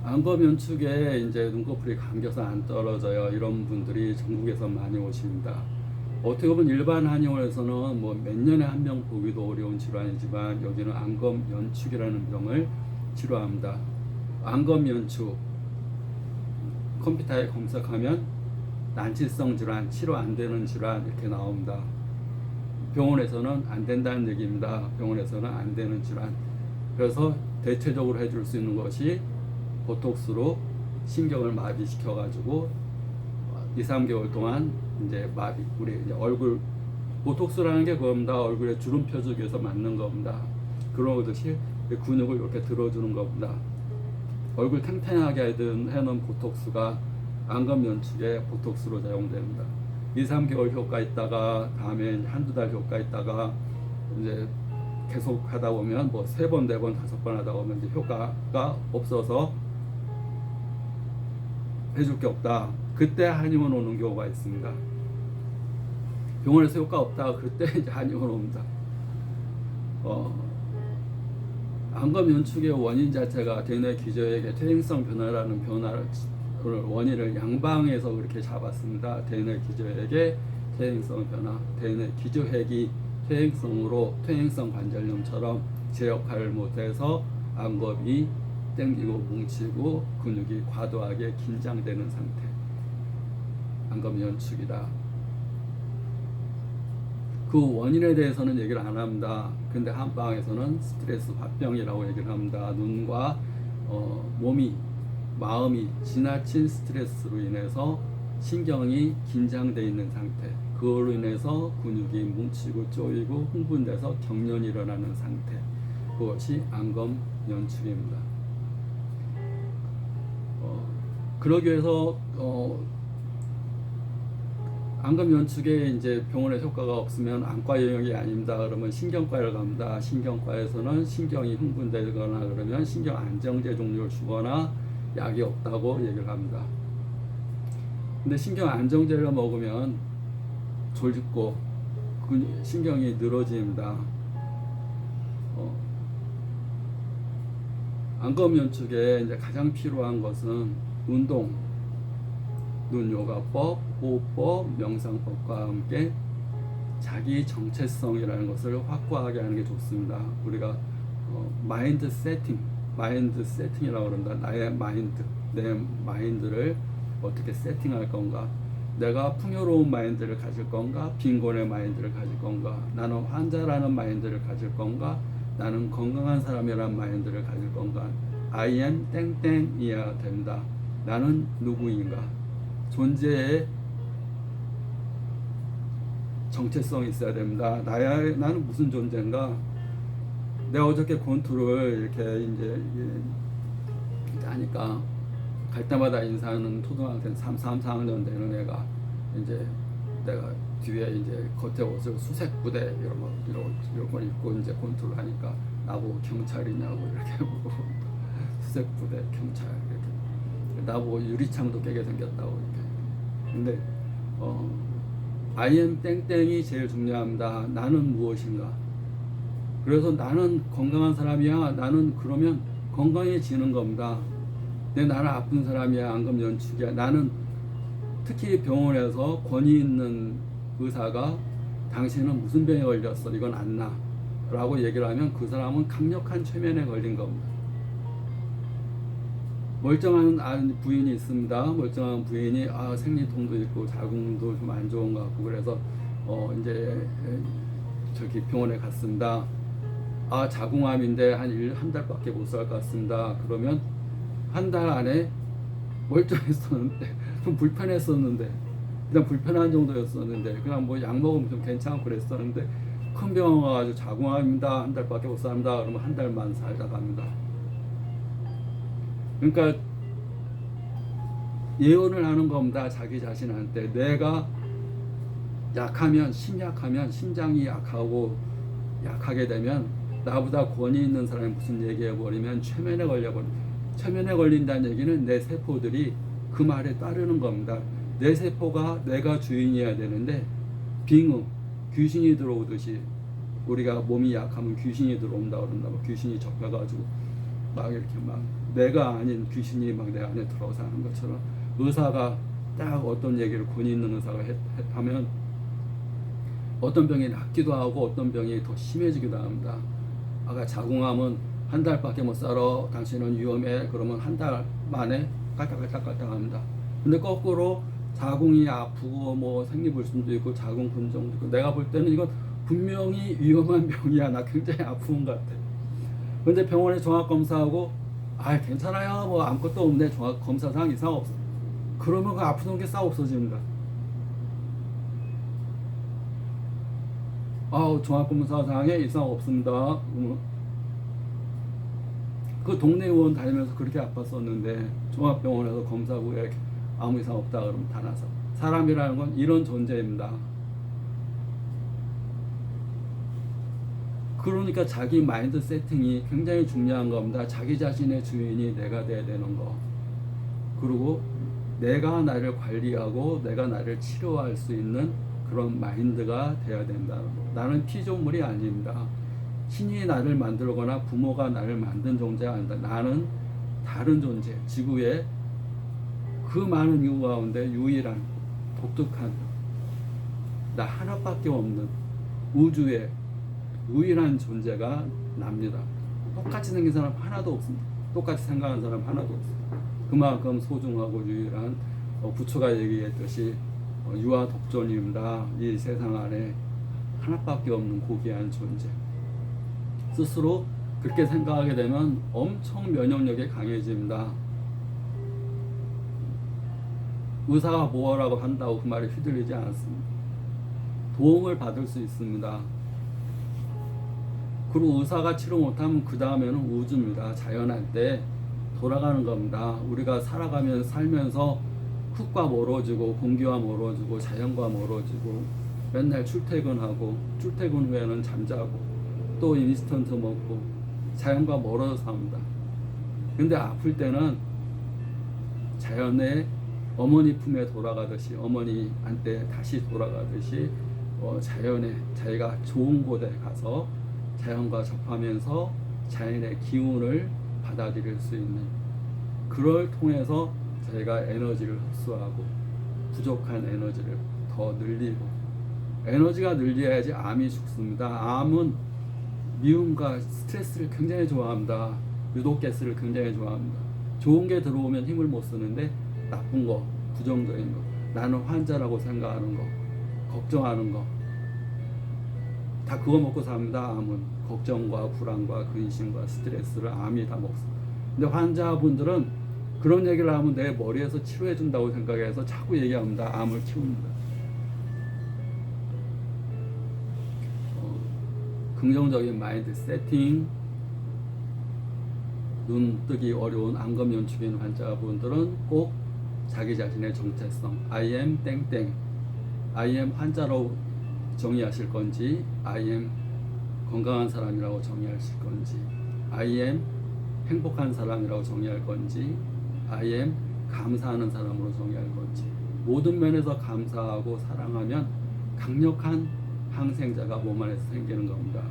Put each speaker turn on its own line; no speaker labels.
안검연축에 이제 눈꺼풀이 감겨서 안 떨어져요. 이런 분들이 전국에서 많이 오십니다. 어떻게 보면 일반 한의원에서는 뭐 몇 년에 한 명 보기도 어려운 질환이지만 여기는 안검연축이라는 병을 치료합니다. 안검연축 컴퓨터에 검색하면 난치성 질환, 치료 안 되는 질환 이렇게 나옵니다. 병원에서는 안 된다는 얘기입니다. 병원에서는 안 되는 질환. 그래서 대체적으로 해줄 수 있는 것이 보톡스로 신경을 마비시켜 가지고 2, 3개월 동안 이제 마비, 우리 이제 얼굴 보톡스라는 게 그겁니다. 얼굴에 주름 펴주기 위해서 맞는 겁니다. 그런 것이 근육을 이렇게 들어주는 겁니다. 얼굴 탱탱하게 해놓은 보톡스가 안검연축에 보톡스로 사용됩니다. 2, 3개월 효과 있다가 다음에 한두 달 효과 있다가 이제 계속 하다 보면 뭐 3번, 4번, 5번 하다 보면 이제 효과가 없어서 해줄 게 없다. 그때 한의원 오는 경우가 있습니다. 병원에서 효과 없다. 그때 이제 한의원 옵니다. 안검연축의 원인 자체가 대뇌 기저액의 퇴행성 변화라는 변화를 원인을 양방에서 그렇게 잡았습니다. 대뇌 기저액의 퇴행성 변화, 대뇌 기저핵이 퇴행성 관절염처럼 제 역할을 못해서 안검이 땡기고 뭉치고 근육이 과도하게 긴장되는 상태, 안검연축이다. 그 원인에 대해서는 얘기를 안 합니다. 근데 한방에서는 스트레스 화병이라고 얘기를 합니다. 눈과 마음이 지나친 스트레스로 인해서 신경이 긴장되어 있는 상태, 그걸로 인해서 근육이 뭉치고 쪼이고 흥분돼서 경련이 일어나는 상태, 그것이 안검연축입니다. 그러기 위해서 안검연축에 이제 병원에 효과가 없으면 안과 영역이 아닙니다. 그러면 신경과를 갑니다. 신경과에서는 신경이 흥분되거나 그러면 신경 안정제 종류를 주거나 약이 없다고 얘기를 합니다. 근데 신경 안정제를 먹으면 졸립고 신경이 늘어집니다. 안검연축에 이제 가장 필요한 것은 운동, 눈요가법, 호흡법, 명상법과 함께 자기 정체성이라는 것을 확고하게 하는 게 좋습니다. 우리가 마인드 세팅이라고 그런다. 나의 마인드, 내 마인드를 어떻게 세팅할 건가? 내가 풍요로운 마인드를 가질 건가? 빈곤의 마인드를 가질 건가? 나는 환자라는 마인드를 가질 건가? 나는 건강한 사람이라는 마인드를 가질 건가? I am 땡땡이어야 된다. 나는 누구인가? 존재의 정체성이 있어야 됩니다. 나는 무슨 존재인가? 내가 어저께 권투를 이렇게 이제 하니까 갈 때마다 인사하는 초등학생 3, 4학년 되는 애가 이제 내가 뒤에 이제 겉에 옷을 수색 부대 이런 걸 입고 이제 권투를 하니까 나보고 경찰이냐고 이렇게 물어보고 수색 부대 경찰 이렇게 나보고 유리창도 깨게 생겼다고 이렇게. 근데 I am 땡땡이 제일 중요합니다. 나는 무엇인가? 그래서 나는 건강한 사람이야. 나는 그러면 건강해지는 겁니다. 나는 아픈 사람이야. 안검연축이야. 나는 특히 병원에서 권위 있는 의사가 당신은 무슨 병에 걸렸어? 이건 안 나. 라고 얘기를 하면 그 사람은 강력한 최면에 걸린 겁니다. 멀쩡한 부인이 있습니다. 멀쩡한 부인이 생리통도 있고 자궁도 좀 안 좋은 것 같고 그래서 이제 저기 병원에 갔습니다. 자궁암인데 한 달밖에 못 살 것 같습니다. 그러면 한 달 안에 멀쩡했었는데 좀 불편했었는데 그냥 불편한 정도였었는데 그냥 뭐 약 먹으면 좀 괜찮고 그랬었는데 큰 병원 가가지고 자궁암입니다. 한 달밖에 못 삽니다. 그러면 한 달만 살다 갑니다. 그러니까 예언을 하는 겁니다. 자기 자신한테 내가 약하면 심장이 약하게 되면 나보다 권위 있는 사람이 무슨 얘기해버리면 최면에 걸린다는 얘기는 내 세포들이 그 말에 따르는 겁니다. 내 세포가 내가 주인이어야 되는데 빙의, 귀신이 들어오듯이 우리가 몸이 약하면 귀신이 들어온다 그런다. 귀신이 접해가지고 막 이렇게 막 내가 아닌 귀신이 막 내 안에 들어서 하는 것처럼 의사가 딱 어떤 얘기를 권위 있는 의사가 하면 어떤 병이 낫기도 하고 어떤 병이 더 심해지기도 합니다. 아까 자궁암은 한 달밖에 못 살아, 당신은 위험해, 그러면 한 달 만에 깔딱깔딱 합니다. 근데 거꾸로 자궁이 아프고 뭐 생리불순도 있고 자궁 근종도 있고 내가 볼 때는 이건 분명히 위험한 병이야, 나 굉장히 아픈 것 같아. 근데 병원에 종합검사하고 아 괜찮아요, 뭐 아무것도 없네, 종합검사상 이상 없어, 그러면 그 아프던 게 싹 없어집니다. 종합검사상에 이상 없습니다. 그 동네 의원 다니면서 그렇게 아팠었는데 종합병원에서 검사 후에 아무 이상 없다 그러면 다 나서. 사람이라는 건 이런 존재입니다. 그러니까 자기 마인드 세팅이 굉장히 중요한 겁니다. 자기 자신의 주인이 내가 돼야 되는 거. 그리고 내가 나를 관리하고 내가 나를 치료할 수 있는 그런 마인드가 돼야 된다. 나는 피조물이 아닙니다. 신이 나를 만들거나 부모가 나를 만든 존재가 아니다. 나는 다른 존재, 지구에 그 많은 이유 가운데 유일한 독특한 나 하나밖에 없는 우주의 유일한 존재가 납니다. 똑같이 생긴 사람 하나도 없습니다. 똑같이 생각하는 사람 하나도 없습니다. 그만큼 소중하고 유일한 부처가 얘기했듯이 유아 독존입니다. 이 세상 안에 하나밖에 없는 고귀한 존재. 스스로 그렇게 생각하게 되면 엄청 면역력이 강해집니다. 의사가 뭐라고 한다고 그 말에 휘둘리지 않습니다. 도움을 받을 수 있습니다. 그리고 의사가 치료 못하면 그 다음에는 우주입니다. 자연한테 돌아가는 겁니다. 우리가 살면서 흙과 멀어지고 공기와 멀어지고 자연과 멀어지고 맨날 출퇴근하고 출퇴근 후에는 잠자고 또 인스턴트 먹고 자연과 멀어져 삽니다. 근데 아플 때는 자연의 어머니 품에 돌아가듯이 어머니한테 다시 돌아가듯이 자연에 자기가 좋은 곳에 가서 자연과 접하면서 자연의 기운을 받아들일 수 있는, 그걸 통해서 저희가 에너지를 흡수하고 부족한 에너지를 더 늘리고, 에너지가 늘려야지 암이 죽습니다. 암은 미움과 스트레스를 굉장히 좋아합니다. 유독가스를 굉장히 좋아합니다. 좋은 게 들어오면 힘을 못 쓰는데 나쁜 거, 부정적인 거, 나는 환자라고 생각하는 거, 걱정하는 거, 다 그거 먹고 삽니다. 암은 걱정과 불안과 근심과 스트레스를 암이 다 먹습니다. 근데 환자분들은 그런 얘기를 하면 내 머리에서 치료해 준다고 생각해서 자꾸 얘기합니다. 암을 키웁니다. 긍정적인 마인드 세팅, 눈 뜨기 어려운 안검연축인 환자분들은 꼭 자기 자신의 정체성, I am 땡땡, I am 환자로 정의하실 건지, I am 건강한 사람이라고 정의하실 건지, I am 행복한 사람이라고 정의할 건지, I am 감사하는 사람으로 정의할 건지, 모든 면에서 감사하고 사랑하면 강력한 항생자가 몸 안에서 생기는 겁니다.